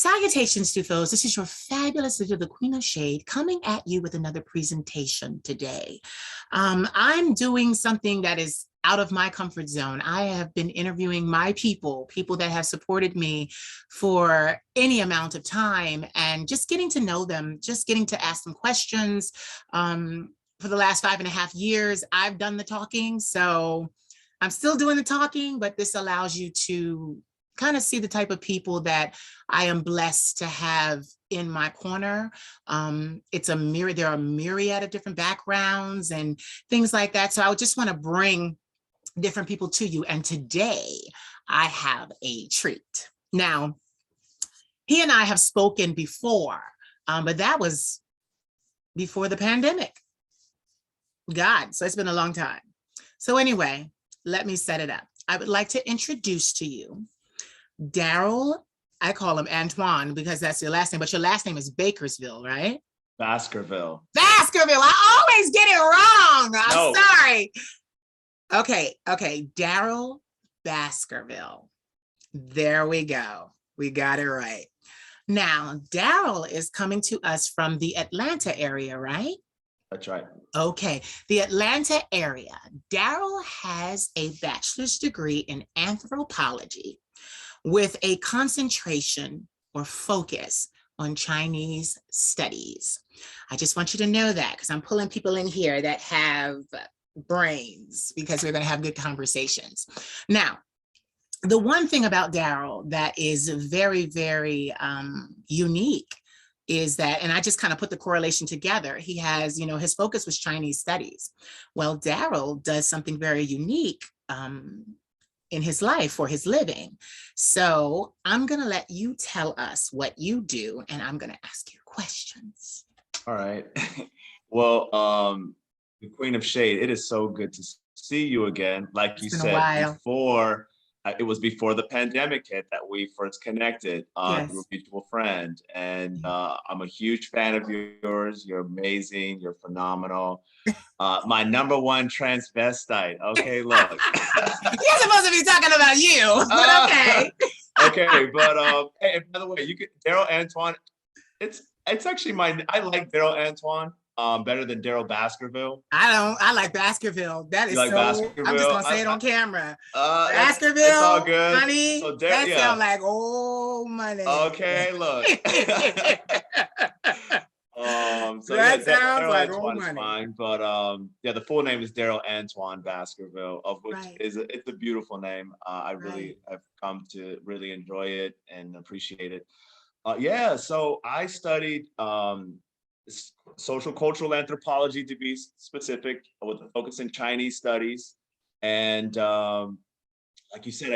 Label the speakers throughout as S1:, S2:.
S1: Salutations to foes. This is your fabulous leader, the Queen of Shade, coming at you with another presentation today. I'm doing something that is out of my comfort zone. I have been interviewing my people that have supported me for any amount of time, and just getting to know them, just getting to ask them questions. For the last 5.5 years, I've done the talking. So I'm still doing the talking, but this allows you to kind of see the type of people that I am blessed to have in my corner. There are a myriad of different backgrounds and things like that. So I would just want to bring different people to you. And today I have a treat. Now, he and I have spoken before, but that was before the pandemic. So it's been a long time. So anyway, let me set it up. I would like to introduce to you Darryl. I call him Antwan because that's your last name, but your last name is Bakersville, right?
S2: Baskerville.
S1: I always get it wrong. I'm sorry. Okay. Darryl Baskerville. There we go. We got it right. Now, Darryl is coming to us from the Atlanta area, right?
S2: That's right.
S1: Okay, the Atlanta area. Darryl has a bachelor's degree in anthropology with a concentration or focus on Chinese studies. I just want you to know that because I'm pulling people in here that have brains, because we're going to have good conversations. Now, the one thing about Darryl that is very, very unique is that, and I just kind of put the correlation together, he has, his focus was Chinese studies. Well, Darryl does something very unique in his life for his living. So I'm going to let you tell us what you do, and I'm going to ask you questions.
S2: All right. Well, the Queen of Shade, it is so good to see you again. Like you said, before it was before the pandemic hit that we first connected through a mutual friend. And I'm a huge fan of yours. You're amazing. You're phenomenal. My #1 transvestite. Okay, look.
S1: You're supposed to be talking about you, but okay.
S2: Okay, but hey, by the way, you could Darryl Antwan. It's actually I like Darryl Antwan better than Darryl Baskerville.
S1: I like Baskerville. That is
S2: Baskerville?
S1: I'm just gonna say it on camera. Baskerville,
S2: that's all good.
S1: honey. So that sounds like old money.
S2: Okay, look.
S1: That sounds like
S2: Antwan
S1: old
S2: is
S1: money.
S2: fine, but the full name is Darryl Antwan Baskerville, of which it's a beautiful name. I've come to really enjoy it and appreciate it. So I studied social cultural anthropology, to be specific, with a focus in Chinese studies. And like you said,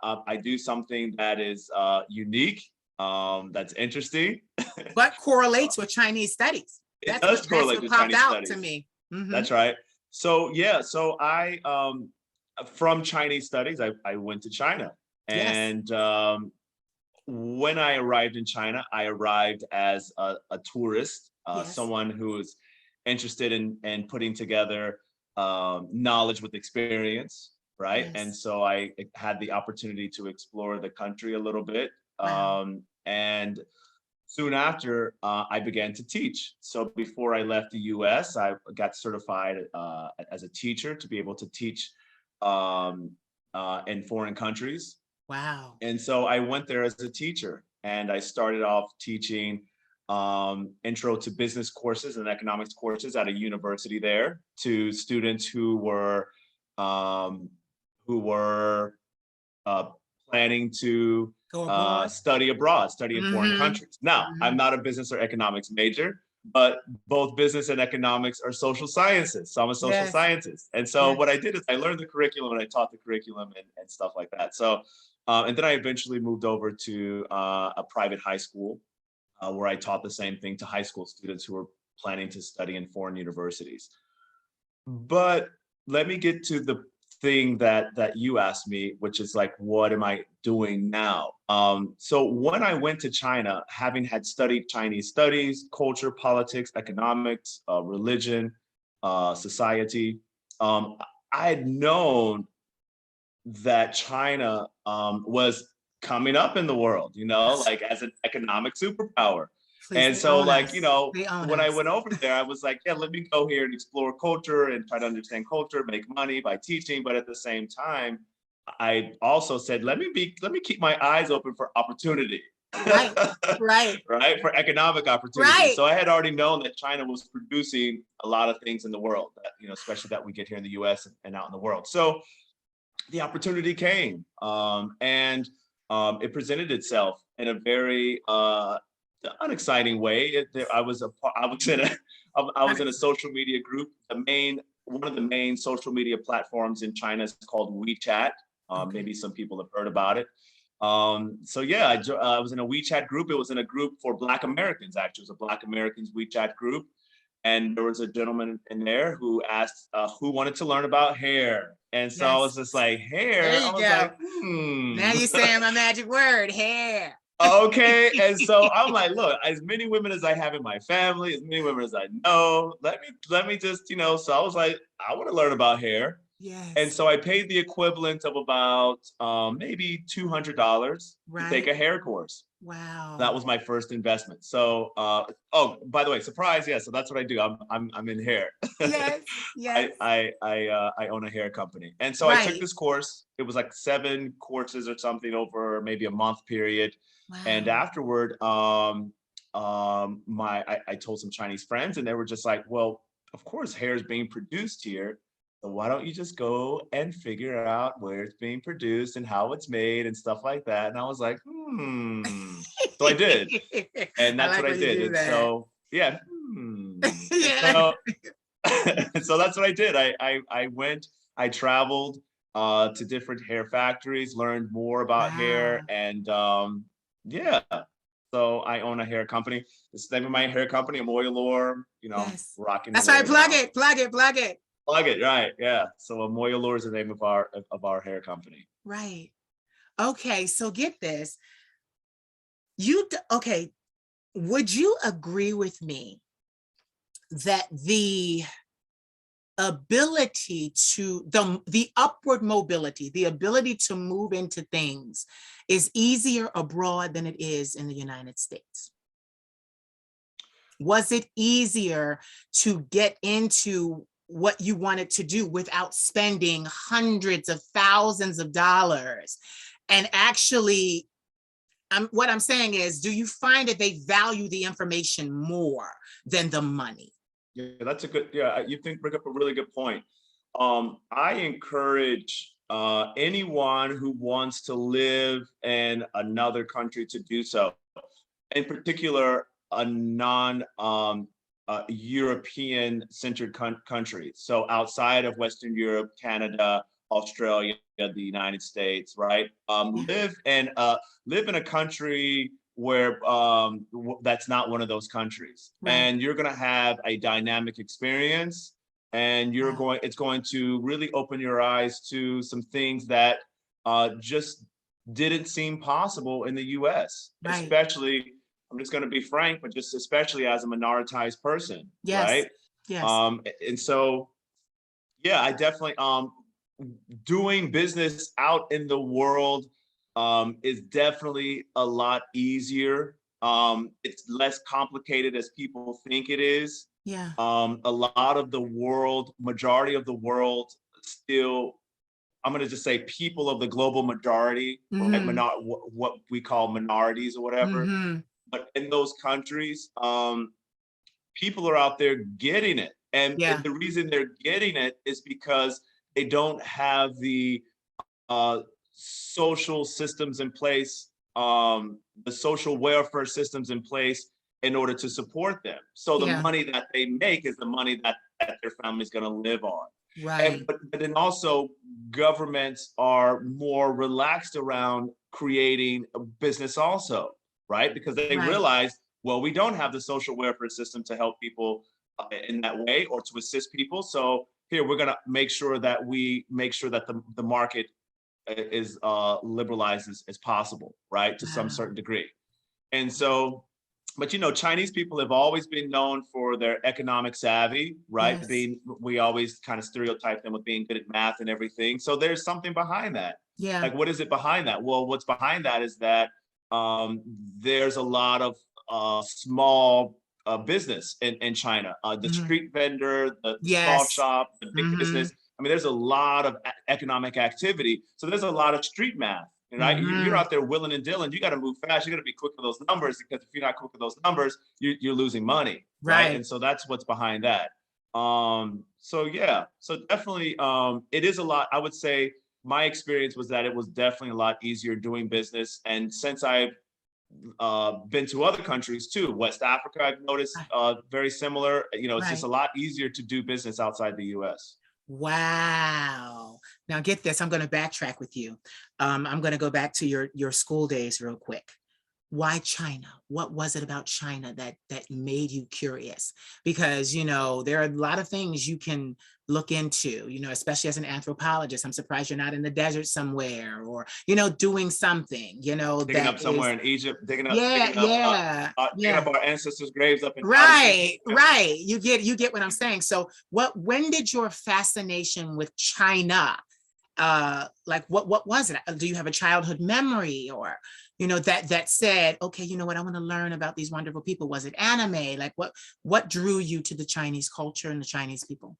S2: I do something that is unique, that's interesting.
S1: But correlates with Chinese studies.
S2: It does correlate with Chinese studies.
S1: To me. Mm-hmm.
S2: That's right. So I from Chinese studies, I went to China. And when I arrived in China, I arrived as a tourist, someone who is interested in putting together knowledge with experience, right? Yes. And so I had the opportunity to explore the country a little bit. Wow. And soon after, I began to teach. So before I left the US, I got certified as a teacher to be able to teach in foreign countries.
S1: Wow.
S2: And so I went there as a teacher, and I started off teaching intro to business courses and economics courses at a university there to students who were planning to study abroad, study in foreign countries. Now, I'm not a business or economics major, but both business and economics are social sciences. So I'm a social scientist. And so what I did is I learned the curriculum and I taught the curriculum and stuff like that. So, and then I eventually moved over to a private high school where I taught the same thing to high school students who were planning to study in foreign universities. But let me get to the thing that you asked me, which is like, what am I doing now? So when I went to China, having had studied Chinese studies, culture, politics, economics, religion, society, I had known that China was coming up in the world, you know, like as an economic superpower.
S1: Please,
S2: And
S1: they
S2: so
S1: own
S2: like, you
S1: us.
S2: know,
S1: They own
S2: when I
S1: us.
S2: went over there, I was like, yeah, let me go here and explore culture and try to understand culture, make money by teaching. But at the same time, I also said, let me keep my eyes open for opportunity.
S1: Right, right,
S2: Right, for economic opportunity.
S1: right.
S2: So I had already known that China was producing a lot of things in the world that, you know, especially that we get here in the US and out in the world. So the opportunity came, and it presented itself in a very unexciting way. I was in a social media group. One of the main social media platforms in China is called WeChat.
S1: Okay.
S2: Maybe some people have heard about it. So yeah, I was in a WeChat group. It was in a group for Black Americans. Actually, it was a Black Americans WeChat group, and there was a gentleman in there who asked who wanted to learn about hair. And so I
S1: Yes.
S2: was just like,
S1: There
S2: hair. I
S1: you
S2: was
S1: go.
S2: like,
S1: Now you're saying my magic word, hair.
S2: Okay. And so I'm like, look, as many women as I have in my family, as many women as I know, let me just, you know, so I was like, I want to learn about hair. And
S1: Yes.
S2: so I paid the equivalent of about maybe $200 to take a
S1: Right.
S2: hair course. That
S1: Wow.
S2: was my first investment. So, oh, by the way, surprise! Yeah, so that's what I do. I'm in hair.
S1: Yes. Yes.
S2: I own a hair company, and so I took
S1: Right.
S2: this course. It was like 7 courses or something over maybe a month period, and
S1: Wow.
S2: afterward, I told some Chinese friends, and they were just like, "Well, of course, hair is being produced here. So why don't you just go and figure out where it's being produced and how it's made and stuff like that?" And I was like, hmm. So I did, and
S1: I
S2: that's
S1: like
S2: what I
S1: when you
S2: did.
S1: do
S2: And
S1: that.
S2: so, yeah, hmm. And
S1: Yeah.
S2: so, so that's what I did. I went, I traveled to different hair factories, learned more about hair,
S1: Wow.
S2: and yeah. So I own a hair company. This is the name of my hair company, AmoyAllure. You know,
S1: Yes.
S2: rocking
S1: That's
S2: away
S1: right. Plug
S2: now.
S1: it. Plug it. Plug it.
S2: Plug it, right? Yeah. So AmoyAllure is the name of our hair company.
S1: Right. Okay. So get this. Okay. Would you agree with me that the ability to the upward mobility, the ability to move into things is easier abroad than it is in the United States? Was it easier to get into what you wanted to do without spending hundreds of thousands of dollars? And actually, what I'm saying is, do you find that they value the information more than the money?
S2: Yeah, that's a good. Yeah, you bring up a really good point. I encourage anyone who wants to live in another country to do so. In particular, a non European centered country. So outside of Western Europe, Canada, Australia, the United States, right?
S1: Yeah.
S2: Live in a country where that's not one of those countries,
S1: Right.
S2: and you're going to have a dynamic experience, and
S1: Wow.
S2: it's going to really open your eyes to some things that just didn't seem possible in the US,
S1: Right.
S2: especially, I'm just going to be frank, but just especially as a minoritized person,
S1: Yes.
S2: right?
S1: Yes.
S2: And so, yeah, I definitely, doing business out in the world is definitely a lot easier. It's less complicated as people think it is.
S1: Yeah.
S2: A lot of the world, majority of the world still, I'm going to just say people of the global majority, right?
S1: Mm-hmm.
S2: What we call minorities or whatever.
S1: Mm-hmm.
S2: But in those countries, people are out there getting it. And
S1: Yeah.
S2: the reason they're getting it is because they don't have the social systems in place, the social welfare systems in place in order to support them. So the
S1: Yeah.
S2: money that they make is the money that their family's going to live on.
S1: Right.
S2: But then also governments are more relaxed around creating a business also, right? Because they
S1: Right.
S2: realize, well, we don't have the social welfare system to help people in that way or to assist people. So here we're going to make sure that the market is liberalized as possible, right? To some
S1: Wow.
S2: certain degree. And so, but you know, Chinese people have always been known for their economic savvy, right?
S1: Yes.
S2: We always kind of stereotype them with being good at math and everything. So there's something behind that.
S1: Yeah.
S2: Like, what is it behind that? Well, what's behind that is that there's a lot of small business in China. The street vendor, the small
S1: Yes.
S2: shop, the big business. I mean, there's a lot of economic activity. So there's a lot of street math, right? You're out there willing and dealing. You got to move fast. You got to be quick with those numbers, because if you're not quick with those numbers, you're losing money, right? And so that's what's behind that. So yeah, so definitely, it is a lot. I would say my experience was that it was definitely a lot easier doing business. And since I've been to other countries too, West Africa, I've noticed very similar. You know, it's just a lot easier to do business outside the US.
S1: Wow. Now get this, I'm going to backtrack with you. I'm going to go back to your school days real quick. Why China? What was it about China that made you curious? Because, you know, there are a lot of things you can look into, you know, especially as an anthropologist. I'm surprised you're not in the desert somewhere, or, you know, doing something, you know,
S2: digging up somewhere in Egypt, digging up our ancestors' graves up in
S1: right. You get what I'm saying. So when did your fascination with China, like what was it? Do you have a childhood memory, or, you know, that said, okay, you know what, I want to learn about these wonderful people? Was it anime? Like what drew you to the Chinese culture and the Chinese people?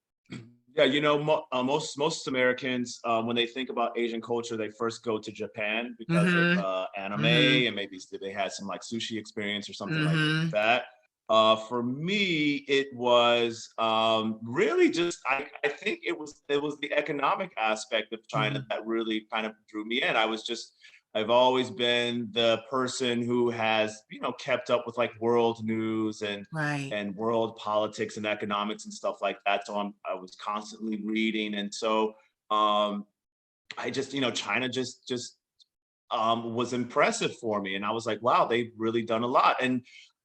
S2: Yeah, you know, most Americans, when they think about Asian culture, they first go to Japan because of anime, and maybe they had some like sushi experience or something like that. For me, it was really just I think it was the economic aspect of China that really kind of drew me in. I've always been the person who has, you know, kept up with like world news and world politics and economics and stuff like that. So I was constantly reading, and so I just, you know, China just was impressive for me, and I was like, wow, they've really done a lot. And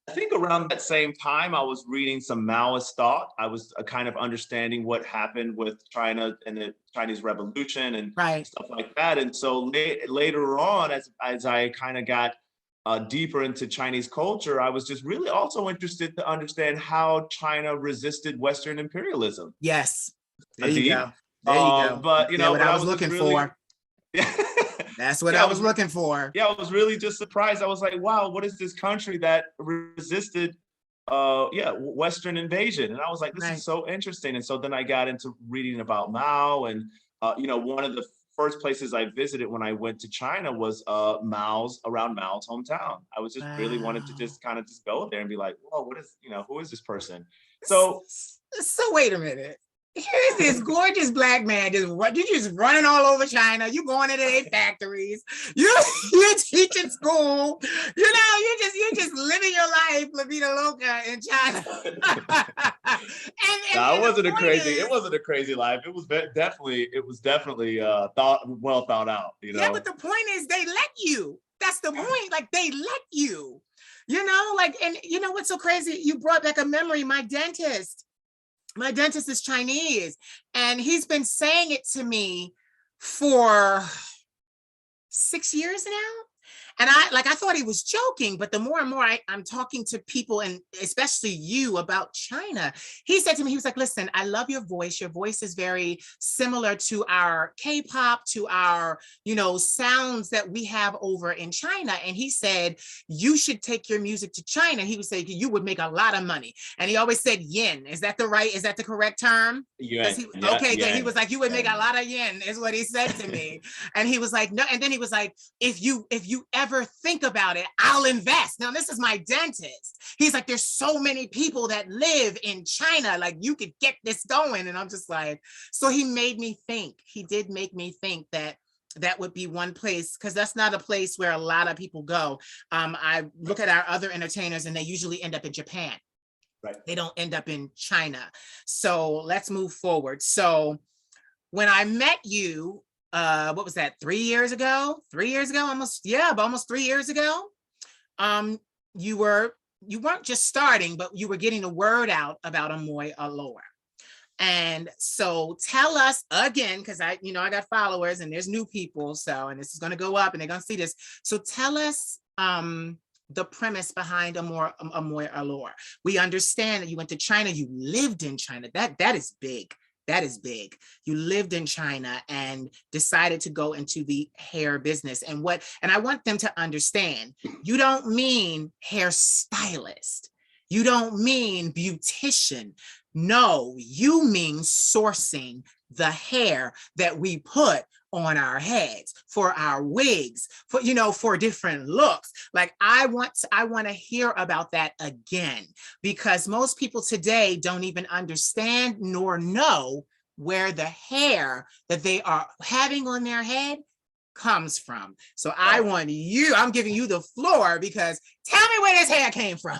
S2: I think around that same time, I was reading some Maoist thought. I was kind of understanding what happened with China and the Chinese Revolution and stuff like that. And so later on, as I kind of got deeper into Chinese culture, I was just really also interested to understand how China resisted Western imperialism.
S1: Yes, there you go. There you go.
S2: But you know,
S1: what I was looking for. That's what I was looking for.
S2: Yeah, I was really just surprised. I was like, wow, what is this country that resisted Western invasion? And I was like, this is so interesting. And so then I got into reading about Mao, and you know, one of the first places I visited when I went to China was Mao's hometown. I was just really wanted to just kind of just go there and be like, whoa, who is this person? So
S1: wait a minute. Here's this gorgeous black man you just running all over China. You going into their factories. You're teaching school. You know, you're just living your life, La Vida Loca in China.
S2: It wasn't a crazy life. It was definitely well thought out. You know.
S1: Yeah, but the point is, they let you. That's the point. Like, they let you. You know, like, and you know what's so crazy? You brought back a memory. My dentist is Chinese, and he's been saying it to me for 6 years now. And I thought he was joking, but the more and more I'm talking to people, and especially you, about China, he said to me, he was like, listen, I love your voice. Your voice is very similar to our K-pop, to our, you know, sounds that we have over in China. And he said, you should take your music to China. He would say, you would make a lot of money. And he always said yen. Is that the correct term?
S2: Yuan.
S1: He was like, you would make a lot of yen, is what he said to me. And he was like, no. And then he was like, if you ever think about it, I'll invest. Now, this is my dentist. He's like, there's so many people that live in China, like, you could get this going. And I'm just like, so he made me think. He did make me think that would be one place, because that's not a place where a lot of people go. I look at our other entertainers, and they usually end up in Japan.
S2: Right.
S1: They don't end up in China. So let's move forward. So when I met you, what was that, 3 years ago? 3 years ago, almost 3 years ago. You weren't just starting, but you were getting the word out about AmoyAllure. And so tell us again, because I got followers and there's new people. So, and this is going to go up and they're going to see this. So tell us the premise behind AmoyAllure. We understand that you went to China, you lived in China. That is big. That is big. You lived in China and decided to go into the hair business. And I want them to understand, you don't mean hairstylist. You don't mean beautician. No, you mean sourcing the hair that we put on our heads, for our wigs, for different looks. Like I want to hear about that again, because most people today don't even understand nor know where the hair that they are having on their head comes from. So I'm giving you the floor, because tell me where this hair came from.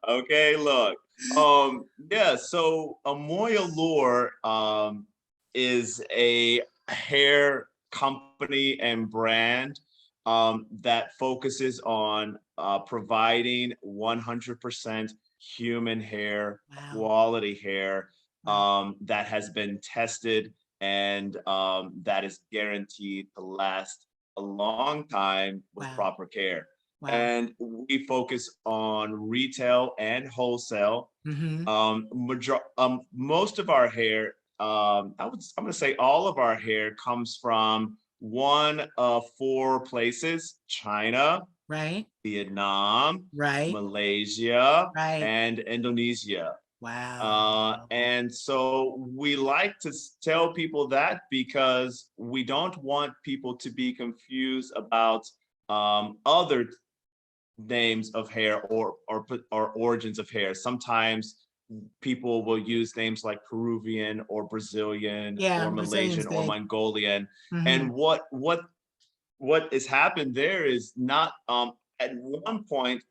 S2: Okay, look. Yeah, so AmoyAllure is a hair company and brand that focuses on providing 100% human hair, quality hair that has been tested and that is guaranteed to last a long time with proper care. Wow. And we focus on retail and wholesale. Most of our hair, I'm going to say all of our hair comes from one of 4 places: China, right, Vietnam, right, Malaysia, right, and Indonesia. Wow. And so we like to tell people that because we don't want people to be confused about other names of hair or origins of hair. Sometimes people will use names like Peruvian or Brazilian or Malaysian or Mongolian. And what has happened there is not at one point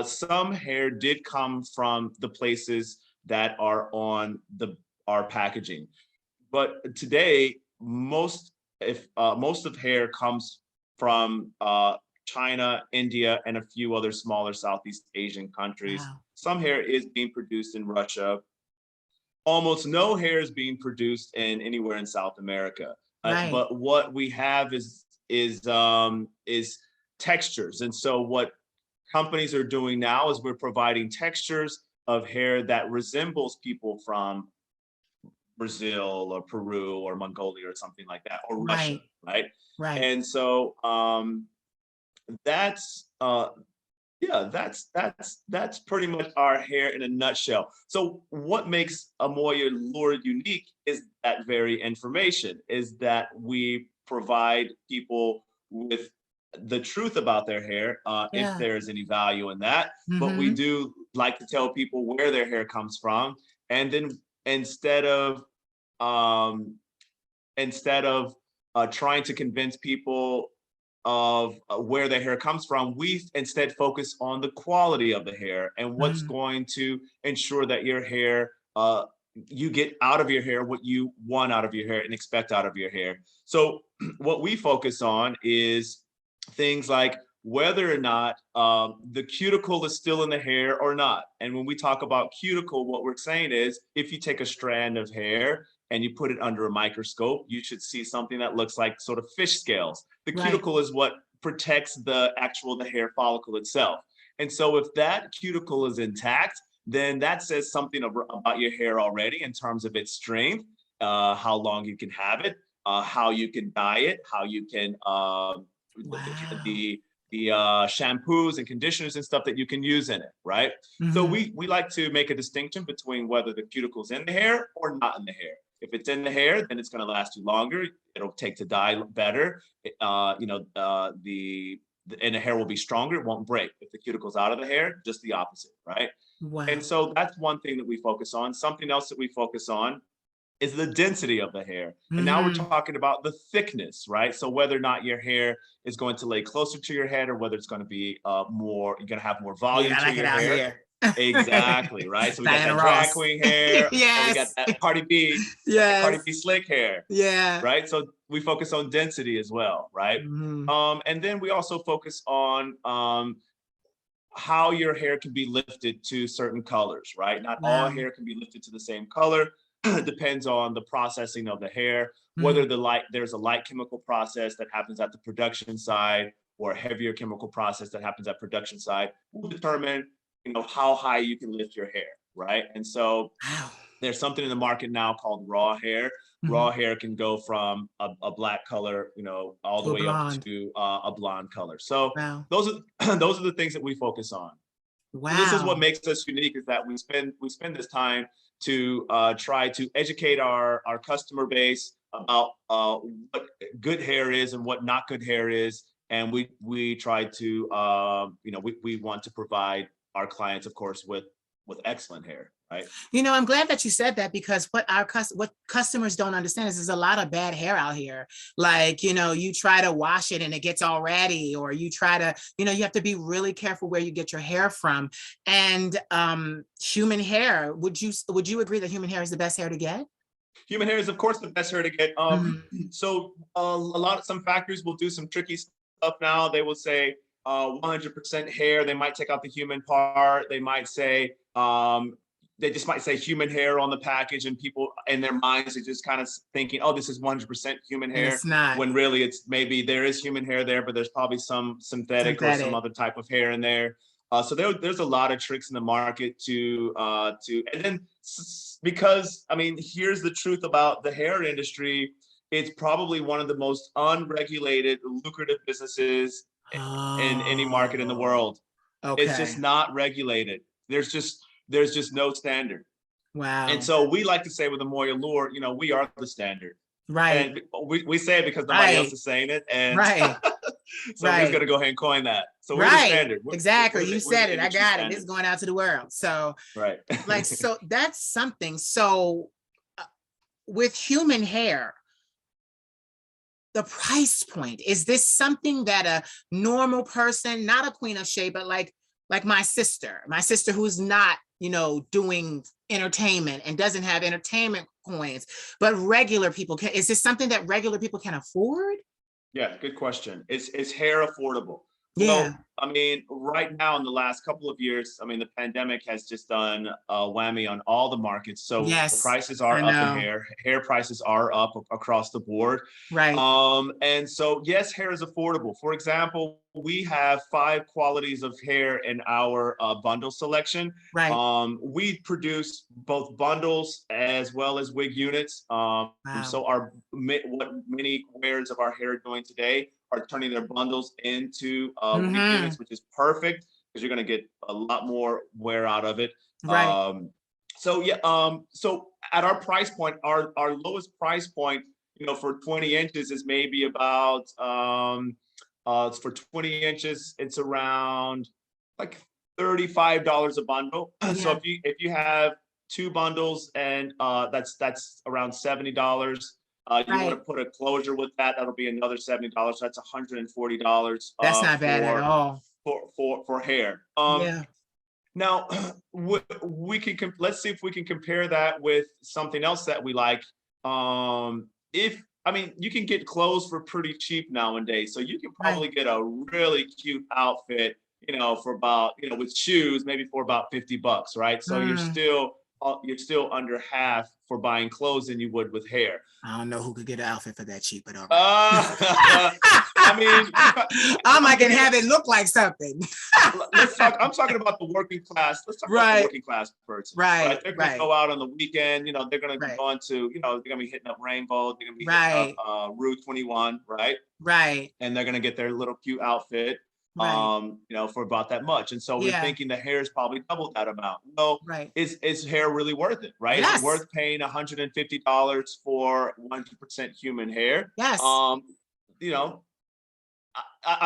S2: some hair did come from the places that are on our packaging, but today most of hair comes from China, India, and a few other smaller Southeast Asian countries. Wow. Some hair is being produced in Russia. Almost no hair is being produced anywhere in South America. Right. But what we have is textures. And so what companies are doing now is we're providing textures of hair that resembles people from Brazil or Peru or Mongolia or something like that, or Russia, right? Right. And so that's pretty much our hair in a nutshell. So what makes AmoyAllure unique is that very information, is that we provide people with the truth about their hair, if there's any value in that. But we do like to tell people where their hair comes from. And then instead of trying to convince people of where their hair comes from, we instead focus on the quality of the hair and what's going to ensure that your hair, you get out of your hair what you want out of your hair and expect out of your hair. So what we focus on is things like whether or not the cuticle is still in the hair or not. And when we talk about cuticle, what we're saying is if you take a strand of hair and you put it under a microscope, you should see something that looks like sort of fish scales. The cuticle is what protects the hair follicle itself. And so if that cuticle is intact, then that says something about your hair already in terms of its strength, how long you can have it, how you can dye it, how you can, the shampoos and conditioners and stuff that you can use in it, right? So we like to make a distinction between whether the cuticle's in the hair or not in the hair. If it's in the hair, then it's going to last you longer. It'll take to dye better. And the hair will be stronger. It won't break. If the cuticle's out of the hair, just the opposite, right? Wow. And so that's one thing that we focus on. Something else that we focus on is the density of the hair. And now we're talking about the thickness, right? So whether or not your hair is going to lay closer to your head or whether it's going to be you're going to have more volume to your hair. Exactly, right? So we got that drag queen hair, and we got that Cardi B, Cardi B slick hair. Yeah. Right? So we focus on density as well, right? And then we also focus on how your hair can be lifted to certain colors, right? Not all hair can be lifted to the same color. It depends on the processing of the hair, whether there's a light chemical process that happens at the production side or a heavier chemical process that happens at production side will determine how high you can lift your hair, right? And so There's something in the market now called raw hair. Raw hair can go from a black color, all the
S1: To a
S2: way up
S1: blonde.
S2: to a blonde color. So
S1: Wow.
S2: those are those are the things that we focus on. So this is what
S1: Wow.
S2: makes us unique, is that we spend this time to try to educate our customer base about what good hair is and what not good hair is, and we try to we want to provide our clients, of course, with excellent hair, right?
S1: I'm glad that you said that, because what customers don't understand is there's a lot of bad hair out here. Like, you try to wash it and it gets all ratty, or you try to, you have to be really careful where you get your hair from. And human hair, would you agree that human hair is the best hair to get?
S2: Human hair is, of course, the best hair to get.
S1: Mhm.
S2: So some factories will do some tricky stuff now. They will say 100% hair. They might take out the human part. They might say they just might say human hair on the package, and people in their minds are just kind of thinking, oh, this is 100% human
S1: And
S2: hair.
S1: it's not.
S2: When really it's maybe there is human hair there, but there's probably some synthetic or some other type of hair in there. So there's a lot of tricks in the market and then because, I mean, here's the truth about the hair industry. It's probably one of the most unregulated, lucrative businesses in any market in the world.
S1: Okay.
S2: It's just not regulated. There's just no standard.
S1: Wow.
S2: And so we like to say with AmoyAllure, we are the standard.
S1: Right.
S2: And we say it because nobody else is saying it. And so we're just going to go ahead and coin that. So we're the standard.
S1: Exactly. You said it. I got it. It's going out to the world. So so that's something. So with human hair, the price point, is this something that a normal person, not a queen of shade, but like my sister who's not, doing entertainment and doesn't have entertainment coins, but regular people is this something that regular people can afford?
S2: Yeah, good question. Is hair affordable?
S1: Yeah.
S2: Well, I mean, right now in the last couple of years, I mean, the pandemic has just done a whammy on all the markets. So prices are up in hair. Hair prices are up across the board.
S1: Right.
S2: And so, yes, hair is affordable. For example, we have 5 qualities of hair in our bundle selection.
S1: Right.
S2: We produce both bundles as well as wig units. So what many wearers of our hair are doing today are turning their bundles into wig units, which is perfect because you're going to get a lot more wear out of it.
S1: Right.
S2: So at our price point, our lowest price point, for 20 inches is maybe about for 20 inches, it's around like $35 a bundle. Yeah. So if you have 2 bundles and that's around $70. You want to put a closure with that, that'll be another $70. So that's $140.
S1: That's not bad at all.
S2: For hair. Now we can let's see if we can compare that with something else that we like. You can get clothes for pretty cheap nowadays. So you can probably get a really cute outfit, for about, with shoes, maybe for about $50, right? So you're still under half for buying clothes than you would with hair.
S1: I don't know who could get an outfit for that cheap, but all right. I can have it look like something.
S2: I'm talking about the working class. Let's talk about the working class person. Right. They're going to go out on the weekend. They're going to be going to, they're going to be hitting up Rainbow. They're going to be hitting up Route 21, right? Right. And they're going to get their little cute outfit. For about that much. And so we're thinking the hair is probably double that amount. Well, is hair really worth it, right? Yes. Is it worth paying $150 for 100% human hair?
S1: Yes.
S2: I'm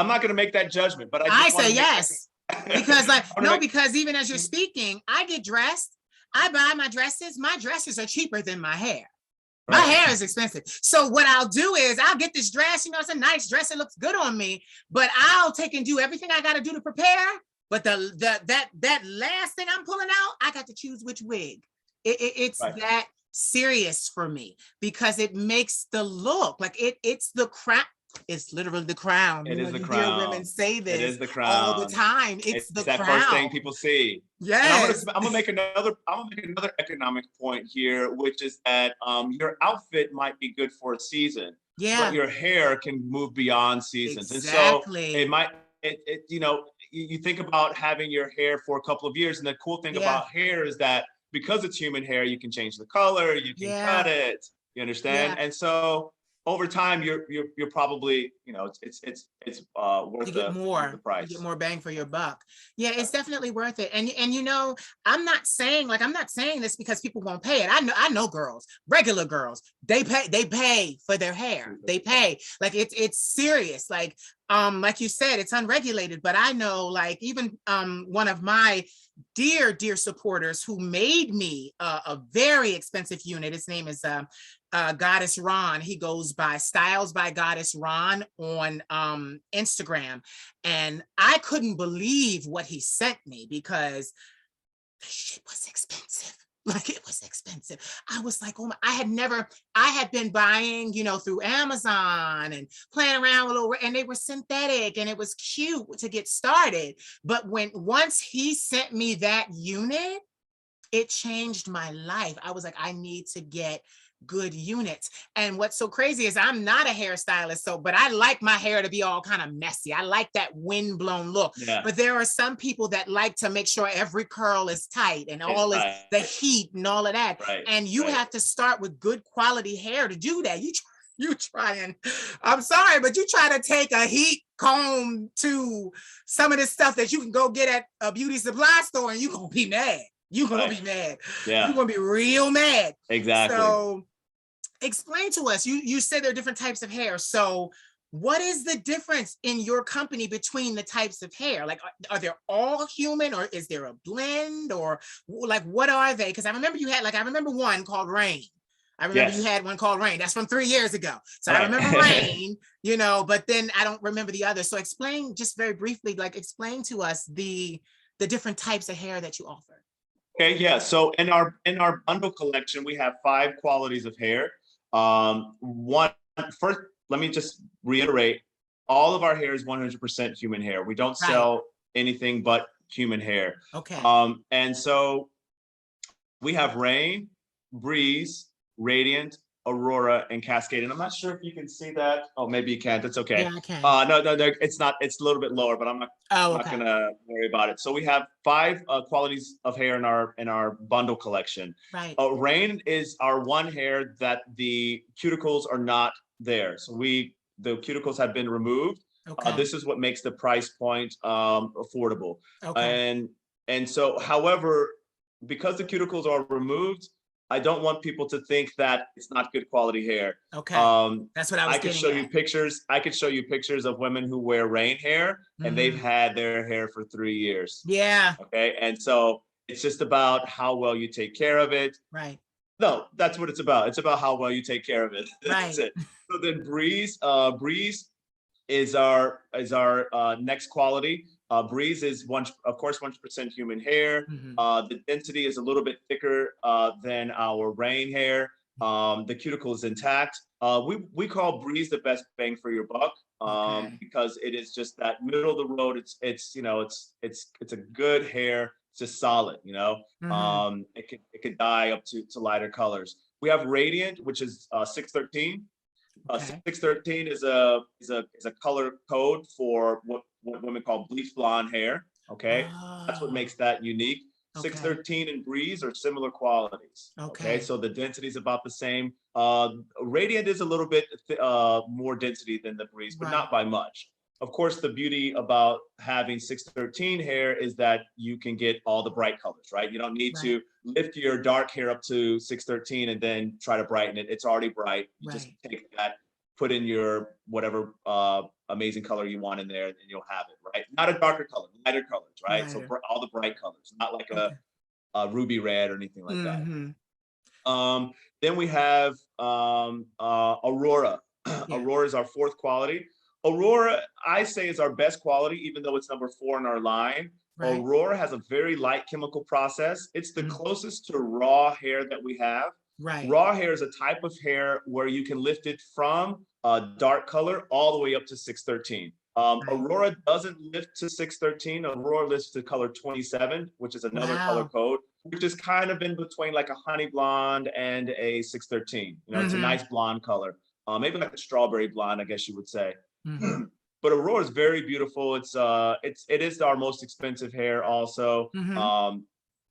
S2: not going to make that judgment, but I
S1: say yes. Because because even as you're speaking, I get dressed, I buy my dresses are cheaper than my hair. My hair is expensive. So what I'll do is I'll get this dress, it's a nice dress. It looks good on me, but I'll take and do everything I got to do to prepare. But that last thing I'm pulling out, I got to choose which wig. It's that serious for me because it makes the look like it's the crown. It's literally the crown.
S2: It is the crown.
S1: Hear women say this.
S2: It is the crown
S1: all the time. It's the
S2: that
S1: crown.
S2: First thing people see.
S1: Yes.
S2: I'm gonna make another economic point here, which is that your outfit might be good for a season, but your hair can move beyond seasons.
S1: Exactly.
S2: And so it might. You think about having your hair for a couple of years, and the cool thing about hair is that because it's human hair, you can change the color, you can cut it, you understand? And so over time, you're probably, you know, it's worth
S1: you get
S2: the price.
S1: You get more bang for your buck. Yeah, it's definitely worth it. And you know, I'm not saying this because people won't pay it. I know girls, regular girls, they pay for their hair. They pay. Like it's serious. Like you said, it's unregulated, but I know, like, even one of my dear supporters who made me a very expensive unit. His name is Goddess Ron. He goes by Styles by Goddess Ron on Instagram, and I couldn't believe what he sent me because the shit was expensive. Like, it was expensive. I was like, oh my, I had been buying, you know, through Amazon and playing around with little, and they were synthetic and it was cute to get started. But once he sent me that unit, it changed my life. I was like, I need to get good units. And what's so crazy is I'm not a hairstylist, but I like my hair to be all kind of messy. I like that windblown look. But there are some people that like to make sure every curl is tight and all is the heat and all of that. And you have to start with good quality hair to do that. You try and, I'm sorry, but you try to take a heat comb to some of this stuff that you can go get at a beauty supply store, and you're gonna be mad. You're gonna be mad. Yeah. You're gonna be real mad.
S2: Exactly.
S1: So explain to us, you said there are different types of hair. So what is the difference in your company between the types of hair? Like, are they all human, or is there a blend, or like, what are they? Because I remember you had, like, I remember one called Rain. I remember you had one called Rain. That's from 3 years ago. So I remember Rain, you know, but then I don't remember the other. So explain just very briefly, like, explain to us the different types of hair that you offer.
S2: Okay, yeah. So in our bundle collection, we have 5 qualities of hair. First, let me just reiterate, all of our hair is 100% human hair. We don't sell anything but human hair.
S1: Okay.
S2: And so we have Rain, Breeze, Radiant, Aurora, and Cascade. And I'm not sure if you can see that. Oh, maybe you can't. That's okay.
S1: Yeah, I can.
S2: No, it's not. It's a little bit lower, but I'm not gonna worry about it. So we have 5 qualities of hair in our bundle collection.
S1: Right.
S2: Rain is our one hair that the cuticles are not there. So the cuticles have been removed. Okay. This is what makes the price point affordable. Okay. And so, however, because the cuticles are removed, I don't want people to think that it's not good quality hair.
S1: Okay. That's what I was
S2: I could show you pictures. I could show you pictures of women who wear Rain hair, and they've had their hair for 3 years.
S1: Yeah.
S2: Okay. And so it's just about how well you take care of it.
S1: Right.
S2: No, that's what it's about. It's about how well you take care of it. That's it. So then Breeze is our next quality. Breeze is of course 100% human hair. The density is a little bit thicker than our Rain hair. The cuticle is intact. We call Breeze the best bang for your buck because it is just that middle of the road. It's a good hair. It's just solid, you know. It could dye up to lighter colors. We have Radiant, which is 613. 613 is a color code for what women call bleach blonde hair. Okay, that's what makes that unique. 613 and Breeze are similar qualities. Okay, so the density is about the same. Radiant is a little bit more density than the Breeze, but not by much. Of course, the beauty about having 613 hair is that you can get all the bright colors, right? You don't need to lift your dark hair up to 613 and then try to brighten it. It's already bright. You just take that, put in your whatever amazing color you want in there, and you'll have it, right? Not a darker color, lighter colors, right? So all the bright colors, not like a ruby red or anything like that. Then we have Aurora. Aurora is our 4th quality. Aurora, I say, is our best quality, even though it's number 4 in our line. Aurora has a very light chemical process. It's the closest to raw hair that we have. Raw hair is a type of hair where you can lift it from a dark color all the way up to 613. Aurora doesn't lift to 613. Aurora lifts to color 27, which is another color code, which is kind of in between like a honey blonde and a 613. You know, it's a nice blonde color. Maybe like a strawberry blonde, I guess you would say. But Aurora is very beautiful. It is our most expensive hair also.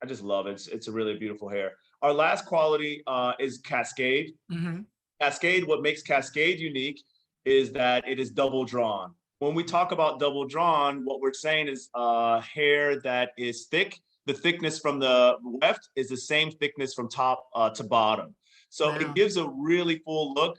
S2: I just love it. It's a really beautiful hair. Our last quality is Cascade.
S1: Mm-hmm.
S2: Cascade, what makes Cascade unique is that it is double drawn. When we talk about double drawn, what we're saying is hair that is thick. The thickness from the left is the same thickness from top to bottom. So it
S1: Wow.
S2: gives a really full look.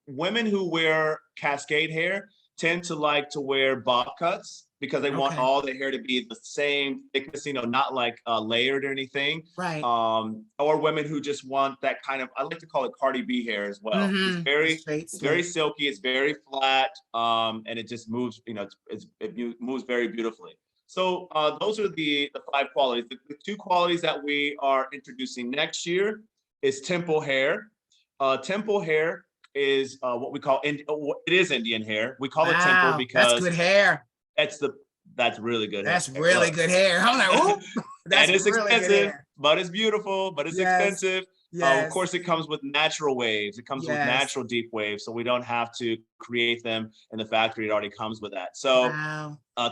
S2: Women who wear Cascade hair tend to like to wear bob cuts because they want
S1: Okay.
S2: all the hair to be the same thickness, not like layered or anything.
S1: Right.
S2: Or women who just want that kind of, I like to call it Cardi B hair as well.
S1: Mm-hmm.
S2: It's very silky, it's very flat, and it just moves, it moves very beautifully. So those are the 5 qualities. The 2 qualities that we are introducing next year is temple hair. Temple hair is what we call, it is Indian hair. We call it temple because
S1: that's good hair.
S2: That's really good hair.
S1: That's really good hair. I'm like, ooh, that's
S2: and it's
S1: really
S2: expensive, but it's beautiful, but it's expensive.
S1: Yes.
S2: Of course, it comes with natural waves. It comes with natural deep waves, so we don't have to create them in the factory. It already comes with that. So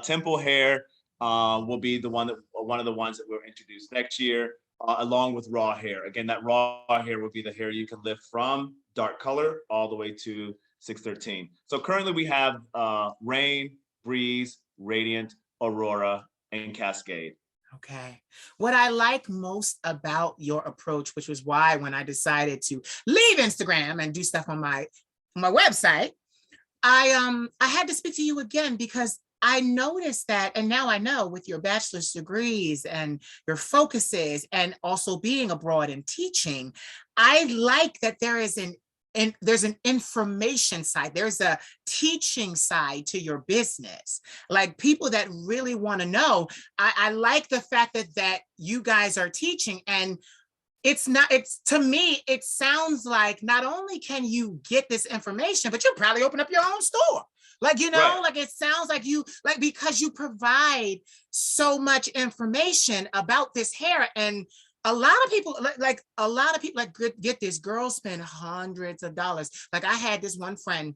S2: temple hair will be one of the ones that we'll introduce next year, along with raw hair. Again, that raw hair will be the hair you can lift from dark color all the way to 613. So currently we have Rain, Breeze, Radiant, Aurora, and Cascade.
S1: Okay. What I like most about your approach, which was why when I decided to leave Instagram and do stuff on my website, I had to speak to you again because I noticed that, and now I know with your bachelor's degrees and your focuses and also being abroad and teaching, I like that there's an information side, there's a teaching side to your business. Like people that really want to know, I like the fact that you guys are teaching, and it's to me, it sounds like not only can you get this information, but you'll probably open up your own store. Like, like it sounds like because you provide so much information about this hair. And a lot of people, get this, girls spend hundreds of dollars. Like I had this one friend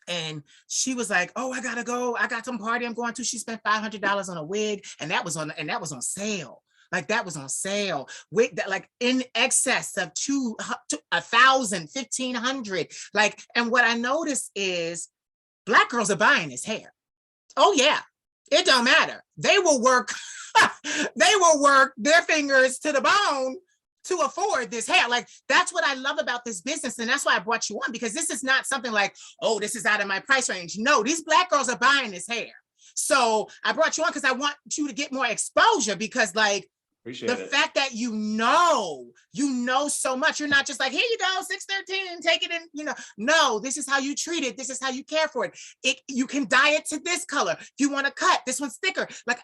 S1: and she was like, oh, I gotta go. I got some party I'm going to. She spent $500 on a wig, and that was on sale. Like that was on sale. Wig that like in excess of 1,000, 1,500. Like, and what I noticed is Black girls are buying this hair. Oh yeah, it don't matter. They will work. They will work their fingers to the bone to afford this hair. Like that's what I love about this business, and that's why I brought you on, because this is not something like, oh, this is out of my price range. No, these Black girls are buying this hair. So I brought you on because I want you to get more exposure, because like the fact that you know so much, you're not just like, here you go, 613, take it in, no, this is how you treat it. This is how you care for it. You can dye it to this color. If you want to cut, this one's thicker. Like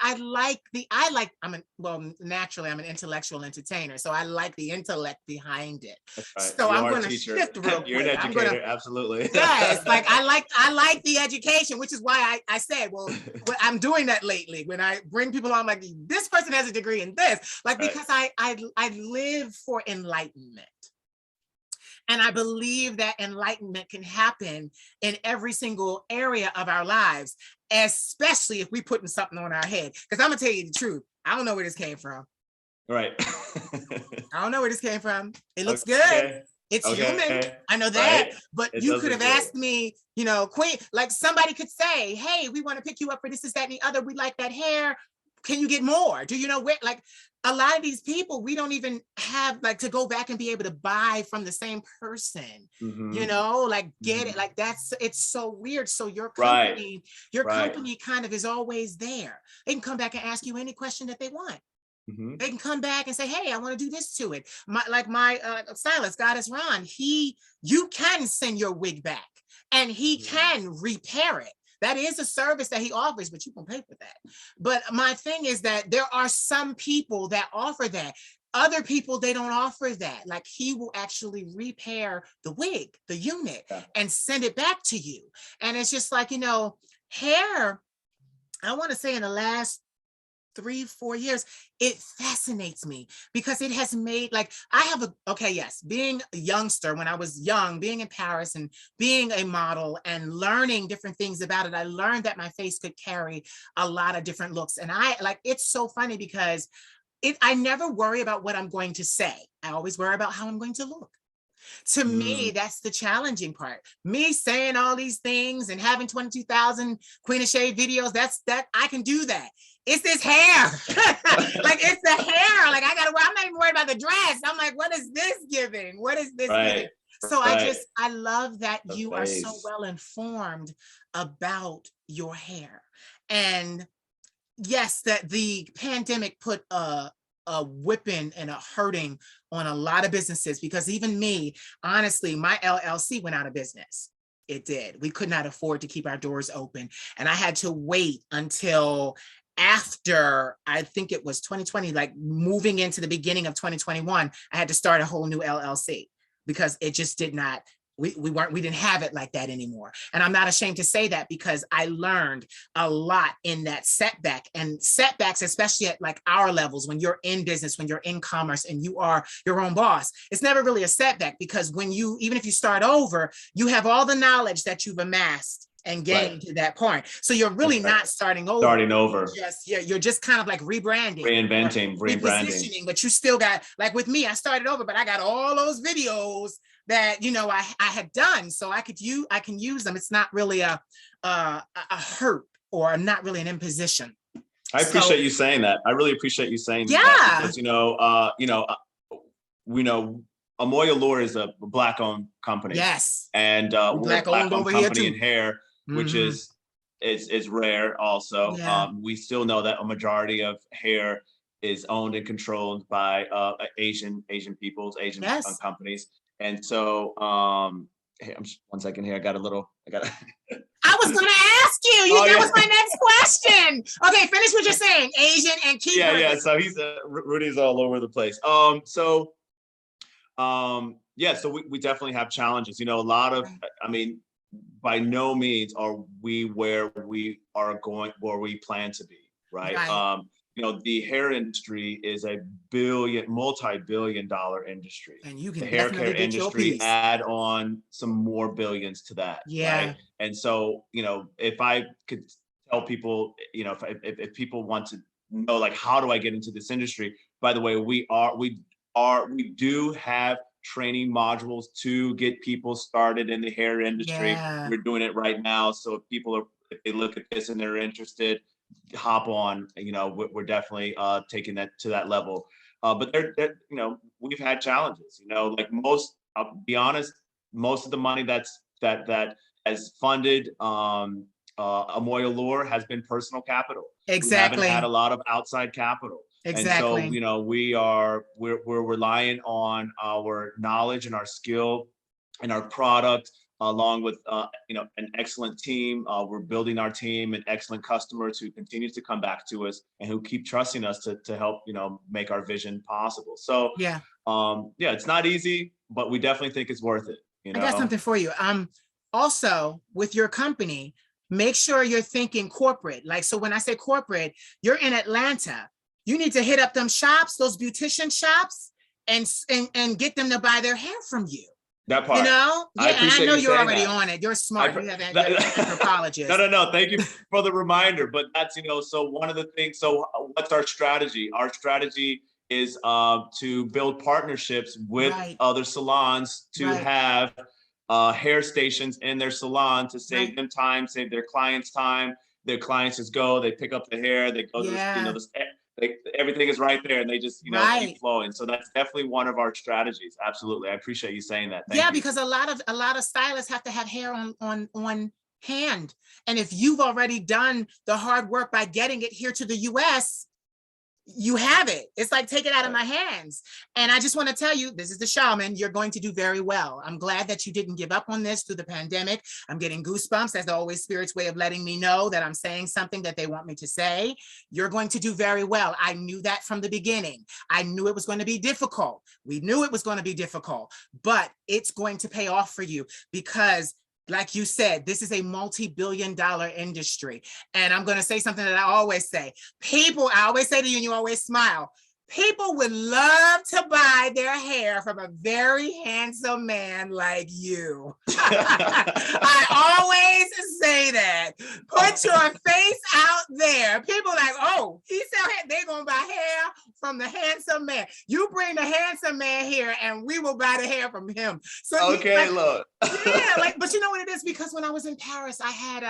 S1: naturally I'm an intellectual entertainer. So I like the intellect behind it. Right. So I'm going to shift real quick.
S2: You're an educator, absolutely.
S1: Yes, like I like the education, which is why I said, well, I'm doing that lately. When I bring people on, like, this person has a degree in this. Like, because I live for enlightenment. And I believe that enlightenment can happen in every single area of our lives, especially if we're putting something on our head. Because I'm going to tell you the truth. I don't know where this came from.
S2: Right.
S1: I don't know where this came from. It looks good. It's human. I know that. Right. But you could have asked me, Queen, like somebody could say, hey, we want to pick you up for this, that, and the other. We like that hair. Can you get more? Do you know where? Like a lot of these people, we don't even have like to go back and be able to buy from the same person, get it. Like it's so weird. So your company, company kind of is always there. They can come back and ask you any question that they want. Mm-hmm. They can come back and say, hey, I want to do this to it. My stylist, Goddess Ron, you can send your wig back and he can repair it. That is a service that he offers, but you can pay for that. But my thing is that there are some people that offer that. Other people, they don't offer that. Like he will actually repair the wig, the unit, and send it back to you. And it's just like, hair, I want to say in the last 3-4 years, it fascinates me because it has made, like, being a youngster, when I was young, being in Paris and being a model and learning different things about it, I learned that my face could carry a lot of different looks. And it's so funny because I never worry about what I'm going to say. I always worry about how I'm going to look. To me, that's the challenging part. Me saying all these things and having 22,000 Queen of Shade videos, that I can do that. It's this hair. Like, it's the hair. Like, I'm not even worried about the dress. I'm like, what is this giving? What is this giving? So I love that you are so well informed about your hair. And yes, that the pandemic put a whipping and a hurting on a lot of businesses, because even me, honestly, my LLC went out of business. It did. We could not afford to keep our doors open. And I had to wait until after, I think it was 2020, like moving into the beginning of 2021, I had to start a whole new LLC because it just did not, we didn't have it like that anymore. And I'm not ashamed to say that, because I learned a lot in that setback, and setbacks, especially at like our levels, when you're in business, when you're in commerce and you are your own boss, it's never really a setback, because even if you start over, you have all the knowledge that you've amassed and gained to that point. So you're really not starting over. You're just kind of like rebranding, repositioning, but you still got, like with me, I started over, but I got all those videos that, I had done, so I can use them. It's not really a hurt, or not really an imposition.
S2: I appreciate you saying that. I really appreciate you saying that, because we know AmoyAllure is a Black-owned company.
S1: Yes.
S2: And we're a Black-owned company in hair, which is rare also.
S1: Yeah.
S2: We still know that a majority of hair is owned and controlled by Asian peoples, Asian companies. And so, hey, one second here. I got.
S1: I was going to ask you. That was my next question. Okay, finish what you're saying. Asian and keep.
S2: Yeah. So Rudy's all over the place. So we definitely have challenges. A lot of, by no means are we where we plan to be, right? The hair industry is a multi-billion-dollar industry. And you can the hair care industry add on some more billions to that.
S1: Yeah.
S2: Right? And so, if I could tell people, if people want to know, like, how do I get into this industry? By the way, we do have training modules to get people started in the hair industry.
S1: Yeah.
S2: We're doing it right now. So if they look at this and they're interested, hop on. We're definitely taking that to that level. But we've had challenges. Like I'll be honest, most of the money that has funded AmoyAllure has been personal capital.
S1: Exactly.
S2: We haven't had a lot of outside capital.
S1: Exactly.
S2: And so, we're relying on our knowledge and our skill and our product, along with an excellent team. We're building our team and excellent customers who continue to come back to us and who keep trusting us to help make our vision possible. So it's not easy, but we definitely think it's worth it.
S1: I got something for you. Also, with your company, make sure you're thinking corporate. Like, so when I say corporate, you're in Atlanta. You need to hit up them shops, those beautician shops, and get them to buy their hair from you.
S2: That part.
S1: And I know you're already on it. You're smart. You're an anthropologist.
S2: No. Thank you for the reminder. But that's, so one of the things, so what's our strategy? Our strategy is to build partnerships with other salons to have hair stations in their salon to save them time, save their clients time. Their clients just go, they pick up the hair, they go to everything is right there, and they just keep flowing. So that's definitely one of our strategies. Absolutely, I appreciate you saying that. Thank you.
S1: Because a lot of stylists have to have hair on hand, and if you've already done the hard work by getting it here to the U.S., you have it. It's like, take it out of my hands. And I just want to tell you, this is the shaman. You're going to do very well. I'm glad that you didn't give up on this through the pandemic. I'm getting goosebumps. That's always Spirit's way of letting me know that I'm saying something that they want me to say. You're going to do very well. I knew that from the beginning. I knew it was going to be difficult. We knew it was going to be difficult, but it's going to pay off for you, because like you said, this is a multi-billion-dollar industry. And I'm going to say something that I always say. I always say to you, and you always smile, people would love to buy their hair from a very handsome man like you. I always say that. Put your face out there. People like, oh, he sell hair. They're going to buy hair from the handsome man. You bring the handsome man here and we will buy the hair from him. So
S2: okay, look.
S1: Yeah, like, but you know what it is? Because when I was in Paris, I had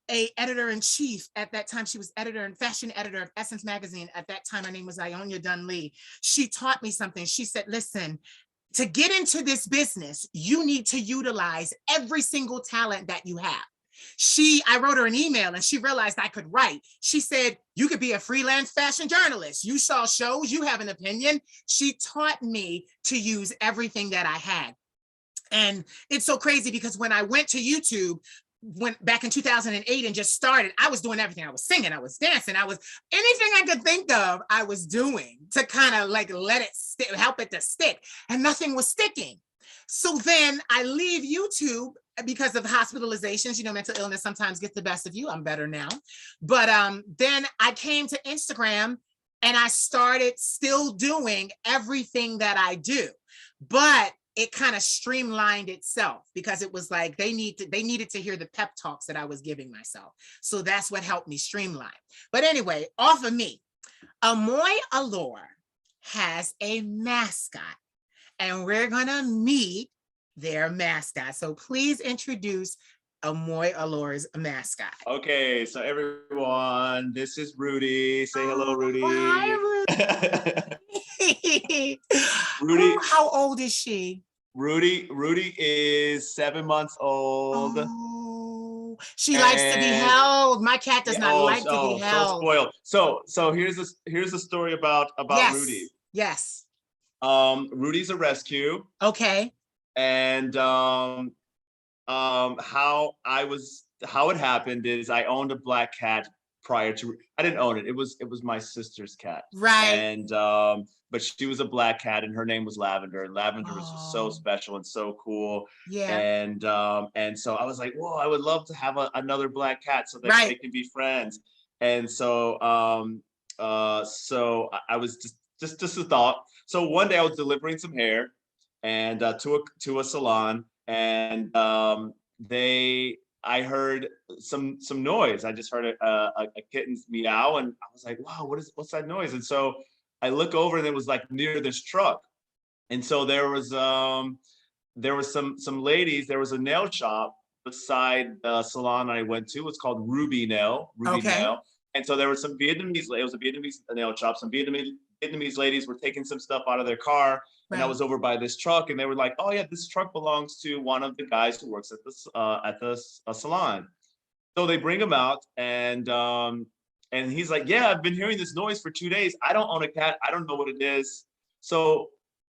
S1: a editor-in-chief at that time. She was editor and fashion editor of Essence magazine. At that time, her name was Ionia Dunlea. She taught me something. She said, listen, to get into this business, you need to utilize every single talent that you have. I wrote her an email and she realized I could write. She said, you could be a freelance fashion journalist. You saw shows, you have an opinion. She taught me to use everything that I had. And it's so crazy because when I went to YouTube, went back in 2008 and just started, I was doing everything. I was singing, I was dancing, I was anything I could think of, I was doing to kind of like let it stick, help it to stick, and nothing was sticking. So then I leave YouTube because of hospitalizations. You know, mental illness sometimes gets the best of you. I'm better now. But then I came to Instagram and I started still doing everything that I do. But it kind of streamlined itself because it was like they needed to hear the pep talks that I was giving myself. So that's what helped me streamline. But anyway, off of me, AmoyAllure has a mascot and we're gonna meet their mascot. So please introduce AmoyAllure's mascot.
S2: Okay, so everyone, this is Rudy. Say hello, Rudy.
S1: Hi, Rudy. Rudy. How old is she?
S2: Rudy is 7 months old.
S1: Oh, she likes to be held. My cat does not like to be held.
S2: So spoiled. So here's the story about
S1: yes.
S2: Rudy.
S1: Yes.
S2: Rudy's a rescue.
S1: Okay.
S2: And how it happened is I owned a black cat prior to. I didn't own it. It was my sister's cat.
S1: Right.
S2: And but she was a black cat and her name was Lavender, and Lavender was just so special and so cool.
S1: Yeah.
S2: And so I was like, whoa, I would love to have another black cat so that they can be friends. And so so I was just a thought. So one day I was delivering some hair and to a salon, and I heard some noise. I just heard a kitten's meow, and I was like, wow, what's that noise? And so I look over and it was like near this truck. And so there was some ladies, there was a nail shop beside the salon I went to. It's called Ruby Nail. Nail. And so there were some Vietnamese, it was a Vietnamese nail shop. Some Vietnamese ladies were taking some stuff out of their car. And I was over by this truck and they were like, oh yeah, this truck belongs to one of the guys who works at the salon. So they bring him out and he's like, yeah, I've been hearing this noise for 2 days. I don't own a cat. I don't know what it is. So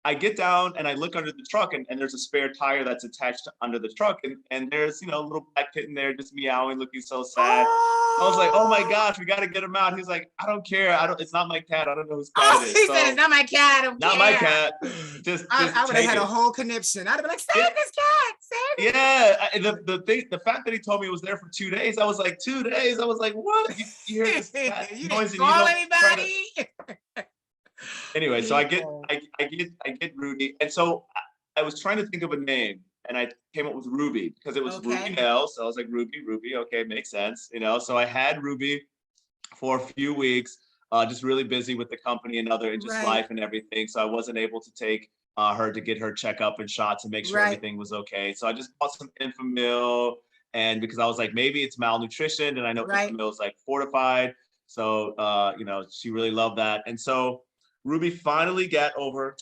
S2: I get down and I look under the truck and there's a spare tire that's attached under the truck. And there's, a little black kitten there just meowing, looking so sad. I was like, oh my gosh, we got to get him out. He's like, I don't care. It's not my cat. I don't know whose cat it is.
S1: He said, it's not my cat. I don't care.
S2: Not my cat.
S1: I would have had a whole conniption. I'd have been like, save this cat. Save it.
S2: Yeah. The fact that he told me it was there for 2 days, I was like, 2 days? I was like, what? You hear this cat noise and you
S1: call
S2: don't
S1: anybody?
S2: Anyway, so I get Rudy. And so I was trying to think of a name and I came up with Ruby because it was Ruby Nail. So I was like, Ruby, okay, makes sense. So I had Ruby for a few weeks, just really busy with the company and just life and everything. So I wasn't able to take her to get her checkup and shots and make sure everything was okay. So I just bought some Enfamil, and because I was like, maybe it's malnutrition, and I know Enfamil is like fortified. So she really loved that. And so Ruby finally got over.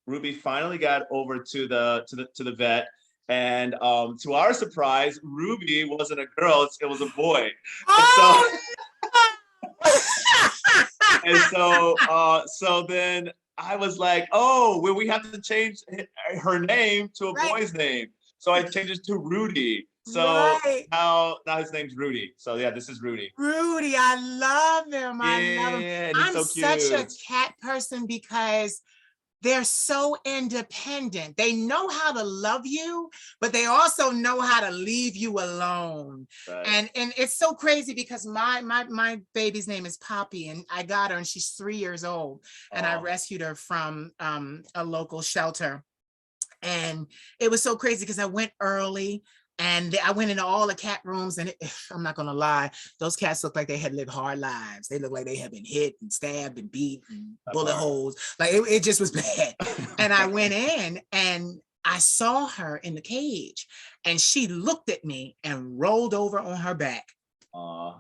S2: Ruby finally got over to the vet, and to our surprise, Ruby wasn't a girl; it was a boy. And so then I was like, oh, well, we have to change her name to a boy's name. So I changed it to Rudy. So now his name's Rudy. So yeah, this is Rudy.
S1: Rudy, I love him. I love him.
S2: And
S1: I'm
S2: so cute.
S1: Such a cat person because they're so independent. They know how to love you, but they also know how to leave you alone. And it's so crazy because my baby's name is Poppy, and I got her and she's 3 years old. And I rescued her from a local shelter. And it was so crazy because I went early. And I went into all the cat rooms, and I'm not gonna lie, those cats look like they had lived hard lives. They look like they had been hit and stabbed and beat and bullet holes. Like it just was bad. And I went in and I saw her in the cage, and she looked at me and rolled over on her back.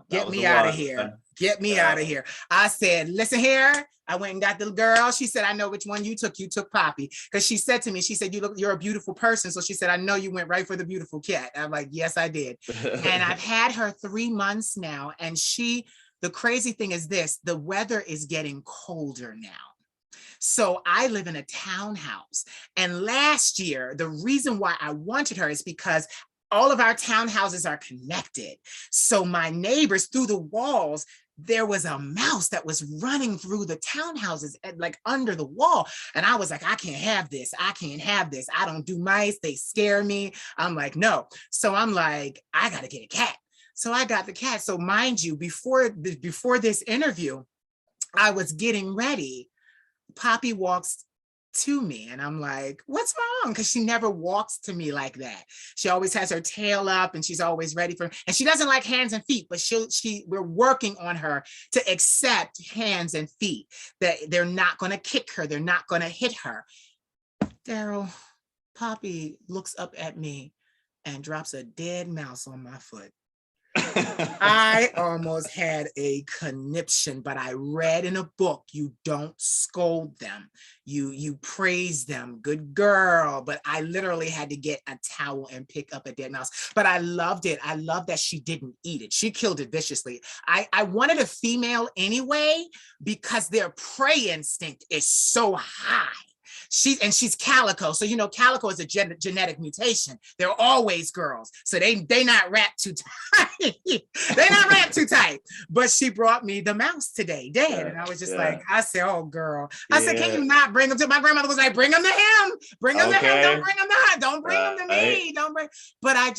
S1: Get me out of here. Get me out of here. I said, listen here. I went and got the girl. She said, I know which one you took. You took Poppy. Because she said to me, she said, you're a beautiful person. So she said, I know you went right for the beautiful cat. I'm like, yes, I did. And I've had her 3 months now. And the crazy thing is this, the weather is getting colder now. So I live in a townhouse. And last year, the reason why I wanted her is because all of our townhouses are connected. So my neighbors, through the walls, there was a mouse that was running through the townhouses, like under the wall. And I was like, I can't have this. I can't have this. I don't do mice. They scare me. I'm like, no. So I'm like, I got to get a cat. So I got the cat. So mind you, before this interview, I was getting ready. Poppy walks to me and I'm like, what's wrong? Because she never walks to me like that. She always has her tail up and she's always ready for, and she doesn't like hands and feet, but we're working on her to accept hands and feet, that they're not going to kick her. They're not going to hit her. Darryl, Poppy looks up at me and drops a dead mouse on my foot. I almost had a conniption, but I read in a book, you don't scold them. You praise them, good girl. But I literally had to get a towel and pick up a dead mouse. But I loved it. I love that she didn't eat it. She killed it viciously. I wanted a female anyway, because their prey instinct is so high. She's calico. So, calico is a genetic mutation. They're always girls. So they not wrapped too tight. They're not wrapped too tight. But she brought me the mouse today, dead. And I was just like, I said, oh, girl. I said, can you not bring him to, my grandmother was like, bring him to him. Bring him to him. Don't bring him to her. Don't bring him to me. But I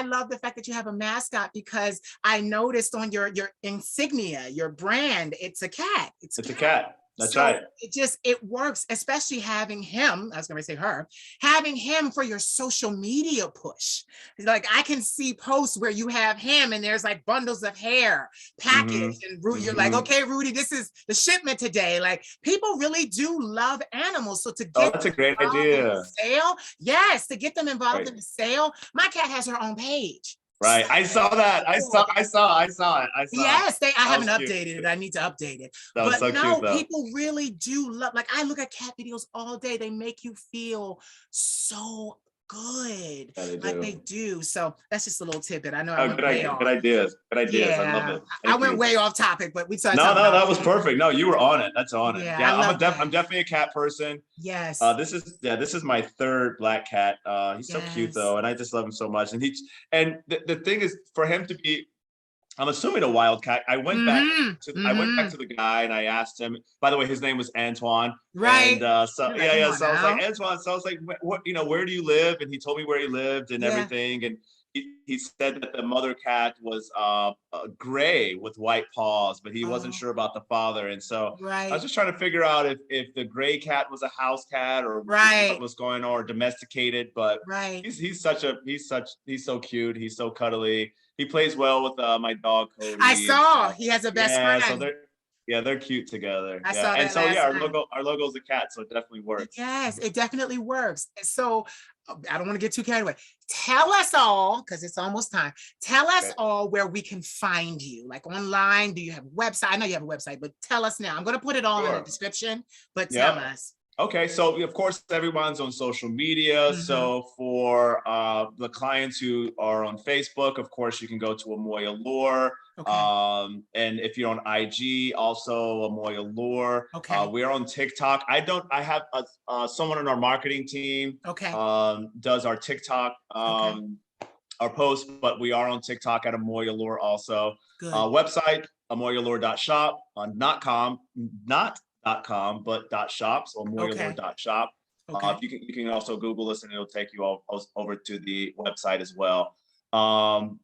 S1: love the fact that you have a mascot, because I noticed on your insignia, your brand, it's a cat. It's a cat.
S2: That's right.
S1: It works, especially having him, I was going to say her, having him for your social media push. Like I can see posts where you have him and there's like bundles of hair packaged and you're like, okay, Rudy, this is the shipment today. Like people really do love animals. So to get
S2: that's a great idea.
S1: Sale, yes, to get them involved in the sale. My cat has her own page.
S2: Right. I saw that. I saw it.
S1: Yes, I haven't updated it. I need to update it. But
S2: so
S1: no,
S2: cute,
S1: people really do love, like I look at cat videos all day. They make you feel so good. They do. So that's just a little tidbit. I know I went way off.
S2: Good ideas. Yeah, I love it.
S1: I went way off topic, but we started
S2: No, that was perfect. No, you were on it. That's on it.
S1: Yeah,
S2: I'm definitely a cat person.
S1: Yes.
S2: This is my third black cat. He's so cute though, and I just love him so much. And the thing is, for him to be, I'm assuming a wild cat. I went back to the guy and I asked him. By the way, his name was Antwan.
S1: Right.
S2: And so I was like, Antwan. So I was like, what? Where do you live? And he told me where he lived and everything. And he said that the mother cat was gray with white paws, but he wasn't sure about the father. And so I was just trying to figure out if the gray cat was a house cat or what was going on, or domesticated. But he's so cute. He's so cuddly. He plays well with my dog Cody.
S1: I saw he has a best friend.
S2: So they're cute together.
S1: I saw that.
S2: And so our logo is a cat, so it definitely works.
S1: Yes, it definitely works. So I don't want to get too carried away. Tell us all, because it's almost time. Tell us all where we can find you, like online. Do you have a website? I know you have a website, but tell us now. I'm going to put it all in the description, but tell us.
S2: Okay, so of course everyone's on social media. So for the clients who are on Facebook, of course you can go to AmoyAllure. And if you're on IG, also AmoyAllure. We are on TikTok. I have someone on our marketing team. Does our TikTok our posts, but we are on TikTok at AmoyAllure also. Website AmoyAllure.shop .com, but .shop, so AmoyAllure.shop. You can also Google us and it'll take you all over to the website as well. So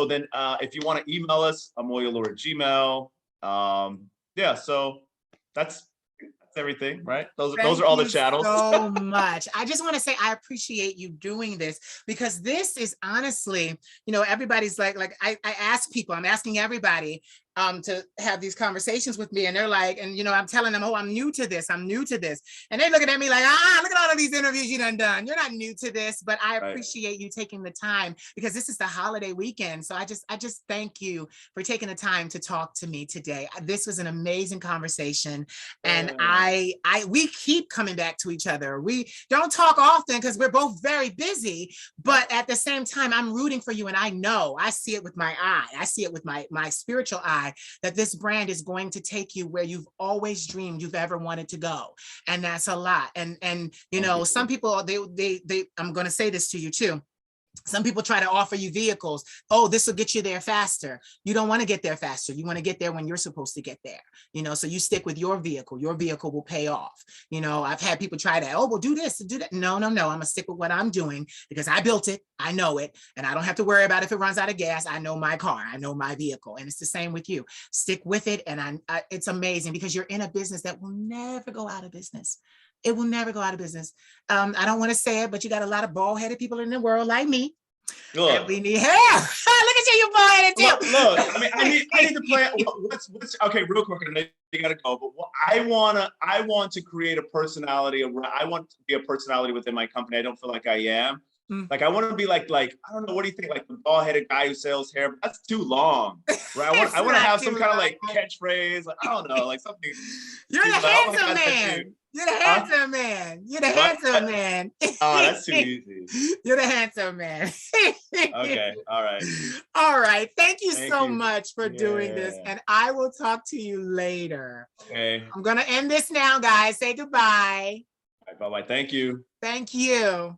S2: then if you want to email us, AmoyAllure@gmail.com. So that's That's everything, right? Those are all the channels.
S1: So much. I just want to say I appreciate you doing this, because this is honestly, everybody's like I ask people, I'm asking everybody to have these conversations with me, and they're like, and I'm telling them, oh, I'm new to this, and they're looking at me like, look at all of these interviews you done. You're not new to this, but I appreciate you taking the time, because this is the holiday weekend. So I just thank you for taking the time to talk to me today. This was an amazing conversation, and we keep coming back to each other. We don't talk often because we're both very busy, but at the same time, I'm rooting for you, and I see it with my eye. I see it with my spiritual eye, that this brand is going to take you where you've always dreamed you've ever wanted to go. And that's a lot. And some people, they I'm going to say this to you too. Some people try to offer you vehicles. Oh, this will get you there faster. You don't want to get there faster. You want to get there when you're supposed to get there. So you stick with your vehicle. Your vehicle will pay off. I've had people try that. Oh, well, do this, do that. No. I'm going to stick with what I'm doing, because I built it. I know it. And I don't have to worry about if it runs out of gas. I know my car. I know my vehicle. And it's the same with you. Stick with it. And it's amazing, because you're in a business that will never go out of business. It will never go out of business. I don't want to say it, but you got a lot of bald-headed people in the world like me. Look. And we need hair. Look at you bald-headed too.
S2: Look, I need to play. What's okay, real quick, I know you gotta go. But I want to create a personality. I want to be a personality within my company. I don't feel like I am. Like, I want to be like, I don't know, what do you think? Like the bald-headed guy who sells hair, but that's too long. Right? I want to have some kind of like catchphrase. Like, I don't know, like something.
S1: You're the handsome man. You're the handsome man. You're the handsome man.
S2: Oh, that's too easy.
S1: You're the handsome man.
S2: Okay. All right.
S1: All right. Thank you so much for doing this. And I will talk to you later.
S2: Okay.
S1: I'm going to end this now, guys. Say goodbye.
S2: All right, bye-bye. Thank you.
S1: Thank you.